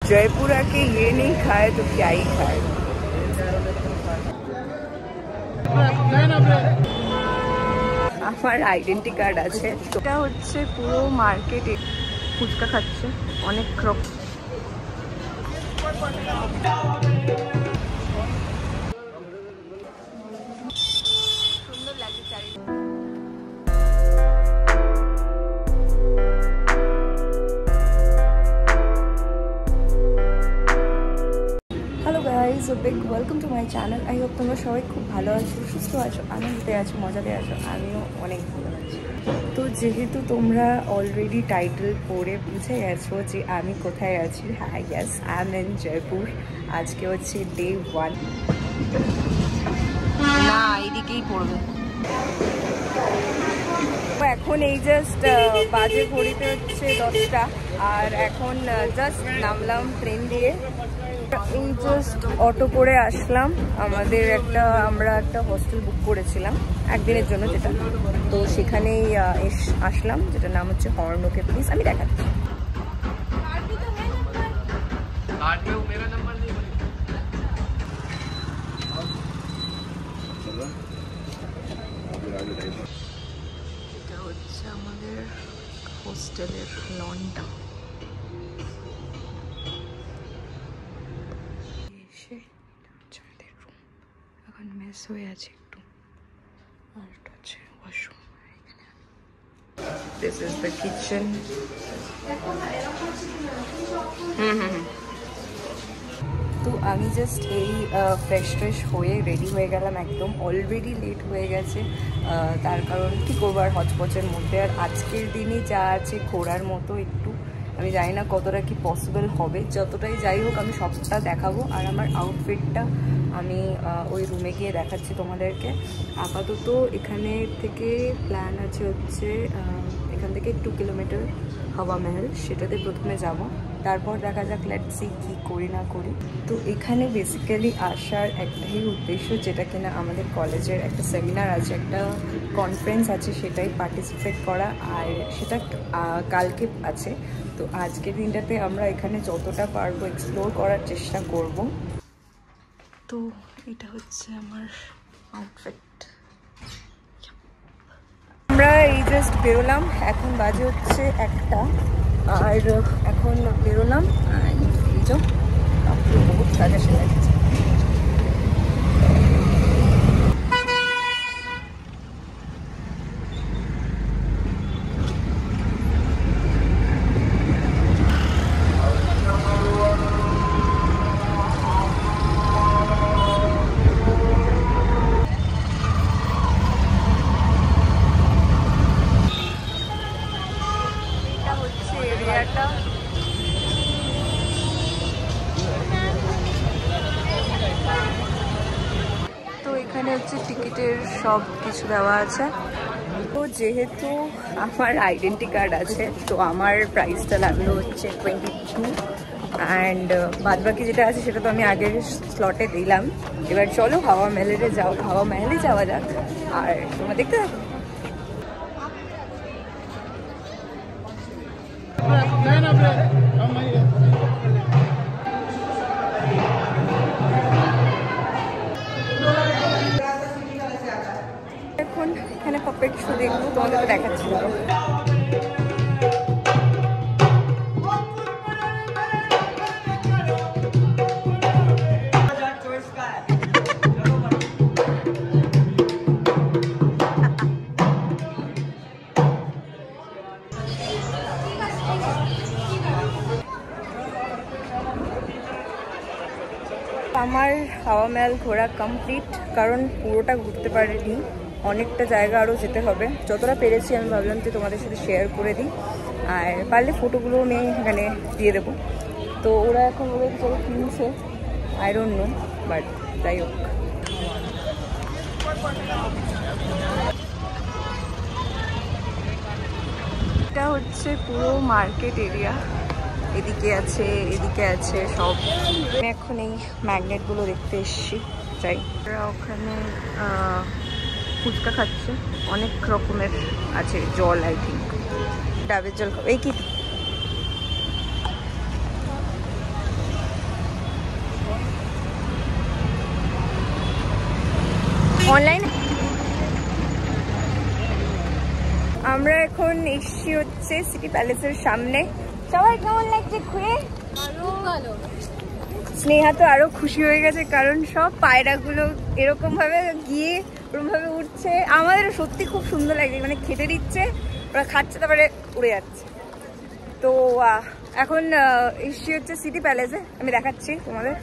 जयपुर आके ये नहीं खाए तो क्या ही खाए। আমার আইডেন্টি কার্ড আছে। এটা হচ্ছে পুরো মার্কেটে ফুচকা খাচ্ছে অনেক রকম। সুন্দর লাগে চারিদিকে। হ্যালো গাইজ, ও big welcome to my channel. I hope তোমরা সবাই খুব ভালো আছো, সুস্থ আছো, আনন্দে আছো, মজাতে আছো। আমিও অনেক ভালো আছি। তো যেহেতু তোমরা অলরেডি টাইটেল পড়ে বুঝে গেছো যে আমি কোথায় আছি, হ্যাঁ yes I am in Jaipur. আজকে হচ্ছে ডে 1। না এইদিকেই পড়বে। এখন এই জাস্ট বাজে ঘড়িতে হচ্ছে 10টা, আর এখন জাস্ট নামলাম ট্রেন দিয়ে। এই জাস্ট অটো করে আসলাম। আমরা একটা হোস্টেল বুক করেছিলাম একদিনের জন্য, যেটা তো সেখানেই আসলাম, যেটার নাম হচ্ছে হর্নকে প্লিজ। আমি দেখাচ্ছি। এটা হচ্ছে আমাদের হোস্টেলের লনটা। এখন মেস হয়ে আছে একটু, আর এটা হচ্ছে washroom. This is the kitchen. তো আমি জাস্ট এই ফ্রেশ হয়ে রেডি হয়ে গেলাম একদম। অলরেডি লেট হয়ে গেছে, তার কারণ কী করবো আর হচপচের মধ্যে। আর আজকের দিনে যা আছে ঘোরার মতো একটু, আমি জানি না কতটা কি পসিবল হবে। যতটাই যাই হোক আমি সবটা দেখাবো। আর আমার আউটফিটটা আমি ওই রুমে গিয়ে দেখাচ্ছি তোমাদেরকে। আপাতত এখানে থেকে প্ল্যান আছে হচ্ছে এখান থেকে 2 কিলোমিটার হাওয়া মহল, সেটাতে প্রথমে যাব, তারপর দেখা যাক লেটস সি কী করি না করি। তো এখানে বেসিক্যালি আসার একটাই উদ্দেশ্য, যেটা কিনা আমাদের কলেজের একটা সেমিনার আছে, একটা কনফারেন্স আছে, সেটাই পার্টিসিপেট করা। আর সেটা কালকে আছে। তো আজকের দিনটাতে আমরা এখানে যতটা পারবো এক্সপ্লোর করার চেষ্টা করব। তো এটা হচ্ছে আমার আউটফিট। আমরা এই জাস্ট বেরোলাম, এখন বাজে হচ্ছে 1টা, আর এখন বেরোলাম। এই যে বহুত কাজে লাগছে। তো এখানে হচ্ছে টিকিটের সব কিছু দেওয়া আছে। তো যেহেতু আমার আইডেন্টি কার্ড আছে, তো আমার প্রাইসটা লাগলো হচ্ছে 22, অ্যান্ড বাদবাকি যেটা আছে সেটা তো আমি আগের স্লটে দিলাম। এবার চলো হাওয়া মহলে যাওয়া যাক, আর তোমরা দেখতে থাকো। এখন এখানে পাপেট শো দেখবো, তোমাদের দেখাচ্ছি। আমার হাওয়া মহল ঘোরা কমপ্লিট, কারণ পুরোটা ঘুরতে পারিনি, অনেকটা জায়গা আরও যেতে হবে। যতটা পেরেছি আমি ভাবলাম যে তোমাদের সাথে শেয়ার করে দিই, আর পারলে ফটোগুলো আমি এখানে দিয়ে দেবো। তো ওরা এখন ওদের চলো কিনছে, আই ডোন্ট নো, বাট যাই হোক। এটা হচ্ছে পুরো মার্কেট এরিয়া, এদিকে আছে এদিকে আছে সব। আমি এখন এই ম্যাগনেটগুলো দেখতে এসেছি, চাই। ওরা ওখানে ফুচকা খাচ্ছে, অনেক রকমের আছে, জল আই থিঙ্ক ডাবের জল। এই কি এখন এসছি হচ্ছে সিটি প্যালেসের সামনে। সবাই কেমন লাগছে ঘুরে? ভালো। স্নেহা তো আরো খুশি হয়ে গেছে, কারণ সব পায়রাগুলো এরকম ভাবে গিয়ে ওরকম ভাবে উঠছে। আমাদের সত্যি খুব সুন্দর লাগছে, মানে খেতে দিচ্ছে, ওরা খাচ্ছে, তারপরে উড়ে যাচ্ছে। তো এখন এসছি হচ্ছে সিটি প্যালেসে, আমি দেখাচ্ছি তোমাদের।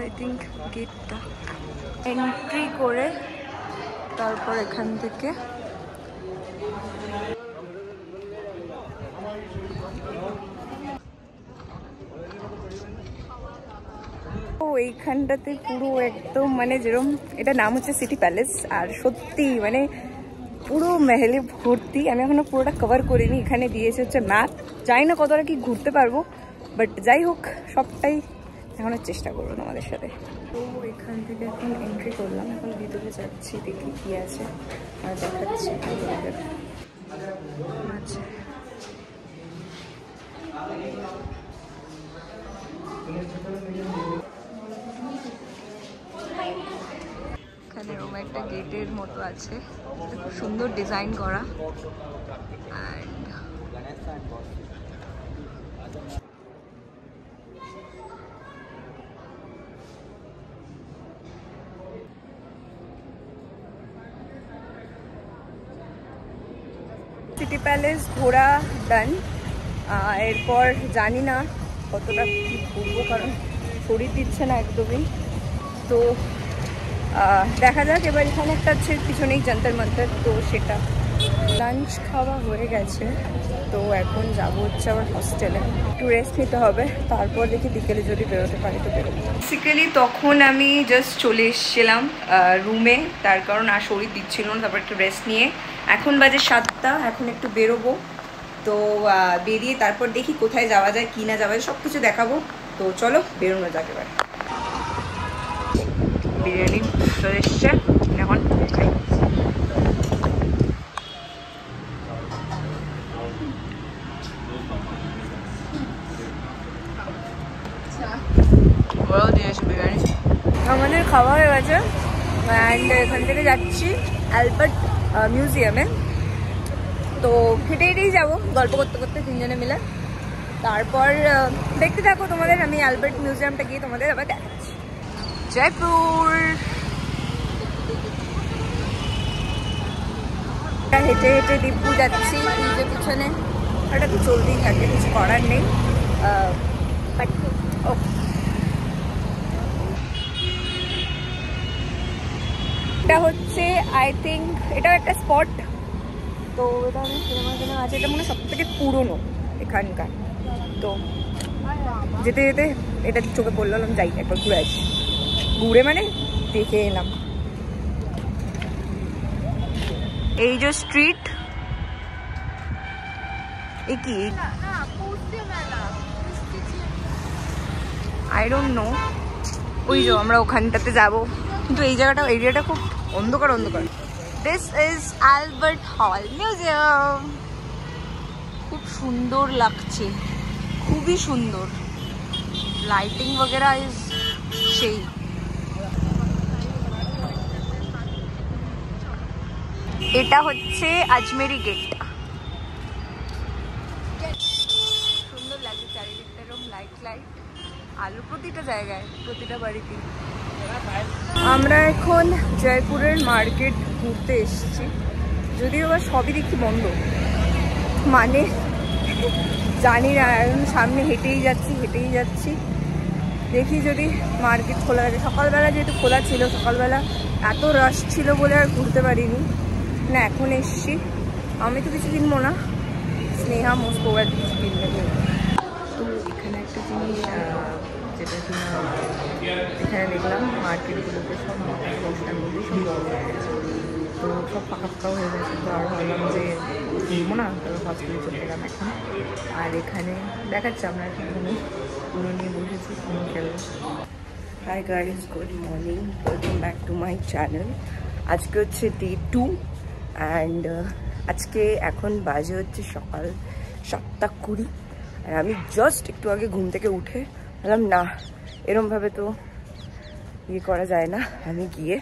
আই থিঙ্ক গেটটা এন্ট্রি করে তারপর এখান থেকে এইখানটাতে পুরো একদম মানে যেরকম, এটা নাম হচ্ছে সিটি প্যালেস, আর সত্যি মানে পুরো মেহেলে ভর্তি। আমি এখনো পুরোটা কভার করিনি, এখানে দিয়েছে হচ্ছে ম্যাপ, জানি না কতটা কি ঘুরতে পারবো, বাট যাই হোক সবটাই দেখানোর চেষ্টা করবো তোমাদের সাথে। তো এখান থেকে এখন এন্ট্রি করলাম, এখন ভিতরে যাচ্ছি, দেখি কি আছে আর দেখাচ্ছি। আচ্ছা, এখানে এরকম একটা গেটের মতো আছে, খুব সুন্দর ডিজাইন করা। অ্যান্ড সিটি প্যালেস ঘোরা ডান। এরপর জানি না কতটা কি ঘুরবো, কারণ শরীর দিচ্ছে না একদমই। তো দেখা যাক। এবার এখানে একটা হচ্ছে পিছনেই যন্তর মন্তর, তো সেটা লাঞ্চ খাওয়া হয়ে গেছে। তো এখন যাবো হচ্ছে আবার হস্টেলে, একটু রেস্ট নিতে হবে, তারপর দেখি বিকেলে যদি বেরোতে পারি তো বেরোবো। বেসিক্যালি তখন আমি জাস্ট চলে এসেছিলাম রুমে, তার কারণ আর শরীর দিচ্ছিল না, তারপর একটু রেস্ট নিয়ে এখন বাজে 7টা, এখন একটু বেরোবো। তো বেরিয়ে তারপর দেখি কোথায় যাওয়া যায়, কি না যাওয়া যায়, সব কিছু দেখাবো। তো চলো বেরোনো যাক এবার। বিরিয়ানি চলে এসছে, এখন খাই। বিরিয়ানি আমাদের খাওয়া হয়ে গেছে, অ্যান্ড এখান থেকে যাচ্ছি অ্যালবার্ট মিউজিয়ামে। তো হেঁটে হেঁটেই যাবো, গল্প করতে করতে তিনজনে মিলে। তারপর দেখতে থাকো তোমাদের, আমি অ্যালবার্ট মিউজিয়ামটা গিয়ে তোমাদের আবার দেখাচ্ছি। জয়পুর হেঁটে হেঁটে দিব্যু যাচ্ছি, নিজের পিছনে ওটা তো চলতেই থাকে, কিছু করার নেই। বাট ও এটা হচ্ছে আই থিঙ্ক এটাও একটা স্পট। তো এটা আমি সিনেমা সিনেমা আছে, এটা মনে হয় সব থেকে পুরোনো এখানকার। তো যেতে যেতে এটা চোখে পড়লাম, যাই একবার ঘুরে আসি। ঘুরে মানে দেখে এলাম। এই যে স্ট্রিট, এ কি আই ডোন্ট নো, ওই যে আমরা ওখানটাতে যাব, কিন্তু এই জায়গাটা এরিয়াটা খুব অন্ধকার অন্ধকার। দিস ইজ অ্যালবার্ট হল মিউজিয়াম। খুব সুন্দর লাগছে, খুবই সুন্দর, লাইটিং वगैरह ইজ সেই। এটা হচ্ছে আজমেরি গেট। সুন্দর লাগছে চারিদিকটা, এরকম লাইট লাইট আলো প্রতিটা জায়গায়, প্রতিটা বাড়িতে। আমরা এখন জয়পুরের মার্কেট ঘুরতে এসেছি, যদিও বা সবই দেখি বন্ধ, মানে জানি না। এখন সামনে হেঁটেই যাচ্ছি, দেখি যদি মার্কেট খোলা থাকে। সকালবেলা যেহেতু খোলা ছিল, সকালবেলা এত রাশ ছিল বলে আর ঘুরতে পারিনি না। এখন এসছি, আমি তো কিছু কিনবো না, স্নেহা মোস্ট ওভার কিছু কিনবে। তো এখানে একটা জিনিস যেটা কিনা এখানে দেখলাম, মার্কেটগুলোতে সব 9-10টার মধ্যে সব বন্ধ হয়ে গেছে, তো সব ফাঁকা ফাঁকাও হয়ে গেছে। তো আর ভাবলাম যে কিনবো না, তবে হসপিটালে চলে গেলাম এখন। আর এখানে দেখাচ্ছে আমরা এখন পুরো নিয়ে বসেছি, কোনো খেলবো। Hi guys, good morning, welcome back to my channel. আজকে হচ্ছে ডে 2 অ্যান্ড আজকে এখন বাজে হচ্ছে সকাল 7:20। আর আমি জাস্ট একটু আগে ঘুম থেকে উঠে বললাম না, এরমভাবে তো ইয়ে করা যায় না। আমি গিয়ে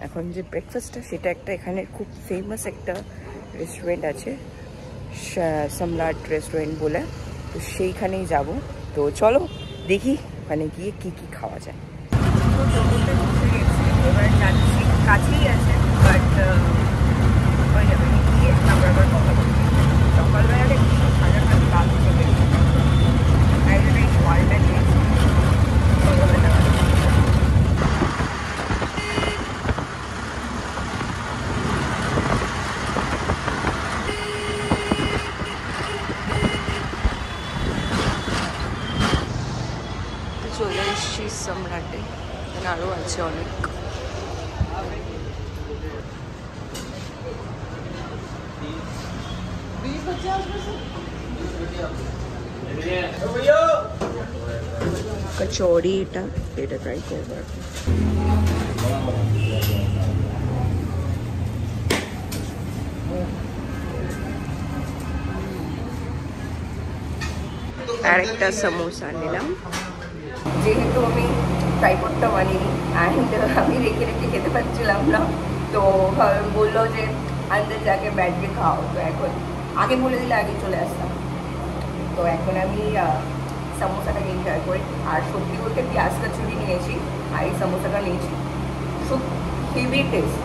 এখন যে ব্রেকফাস্টটা, সেটা একটা এখানে খুব ফেমাস একটা রেস্টুরেন্ট আছে, সম্রাট রেস্টুরেন্ট বলে, তো সেইখানেই যাব। তো চলো দেখি ওখানে গিয়ে কি কি খাওয়া যায়। তো টোটোতে বসে গেছি, এবার যাচ্ছি, কাছেই আছে বাট হয়ে যাবে, গিয়ে তারপর আবার কথা বলছি। সকালবেলা একটু হাজার হাজার কাজ চলে একজনের ওয়ালটা নিয়েছি সকালবেলা। চলে এসছি সম্রাটে, এখানে আরও আছে অনেক। কচৌড়ি এটা ট্রাই করবো। আর একটা সমোসা নিলাম, যেহেতু আমি ট্রাইপডটা বানিয়ে অ্যান্ড আমি রেখে রেখে খেতে পারছিলাম না, তো বললো যে আন্দর যাকে ব্যাটকে খাও। তো এখন আগে বলে দিলে আগে চলে আসতাম। তো এখন আমি সমোসাটাকে এনজয় করি। আর সত্যি বলতে পেঁয়াজ কচুরি নিয়েছি আর এই সমোসাটা নিয়েছি, খুব হেভি টেস্ট।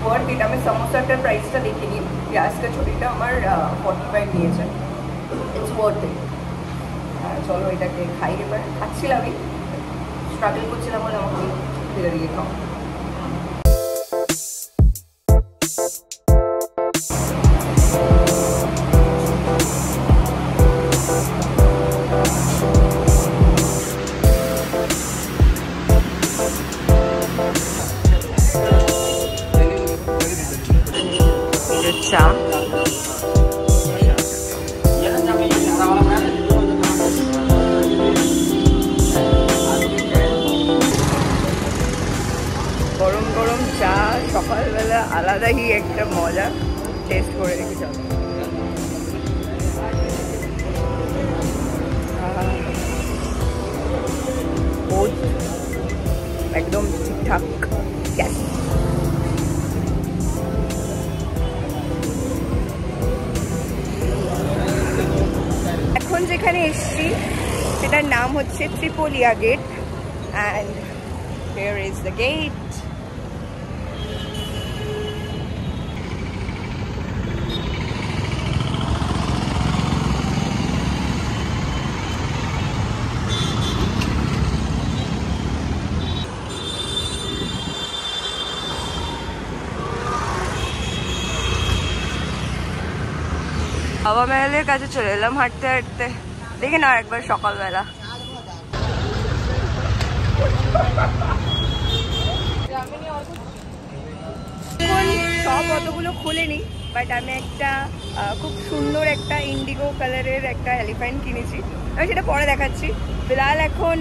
Worth it. আমি সমোসাটার প্রাইসটা দেখিনি, পেঁয়াজ কচুরিটা আমার 45 নিয়েছে। It's worth it. চলো এটাকে খাই। এবার খাচ্ছিলামই, স্ট্রাগল করছিলাম বলে আমাকে ধীরে ধীরে খাও। চা গরম গরম চা সকালবেলা আলাদাই একটা মজা, টেস্ট করে রেখেছি। একদম ঠিকঠাক। এখন যেখানে এসছি সেটার নাম হচ্ছে Tripolia gate, and here is the gate. হাওয়া মহলের কাছে চলে এলাম হাঁটতে হাঁটতে। দেখে না একবার সকালবেলা। সব অতগুলো খুলেনি, বাট আমি একটা খুব সুন্দর একটা ইন্ডিগো কালারের একটা এলিফ্যান্ট কিনেছি, আমি সেটা পরে দেখাচ্ছি। ফিলহাল এখন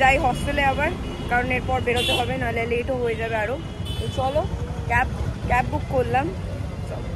যাই হস্টেলে আবার, কারণ এরপর বেরোতে হবে, নাহলে লেটও হয়ে যাবে আরও। তো চলো, ক্যাব বুক করলাম, চলো।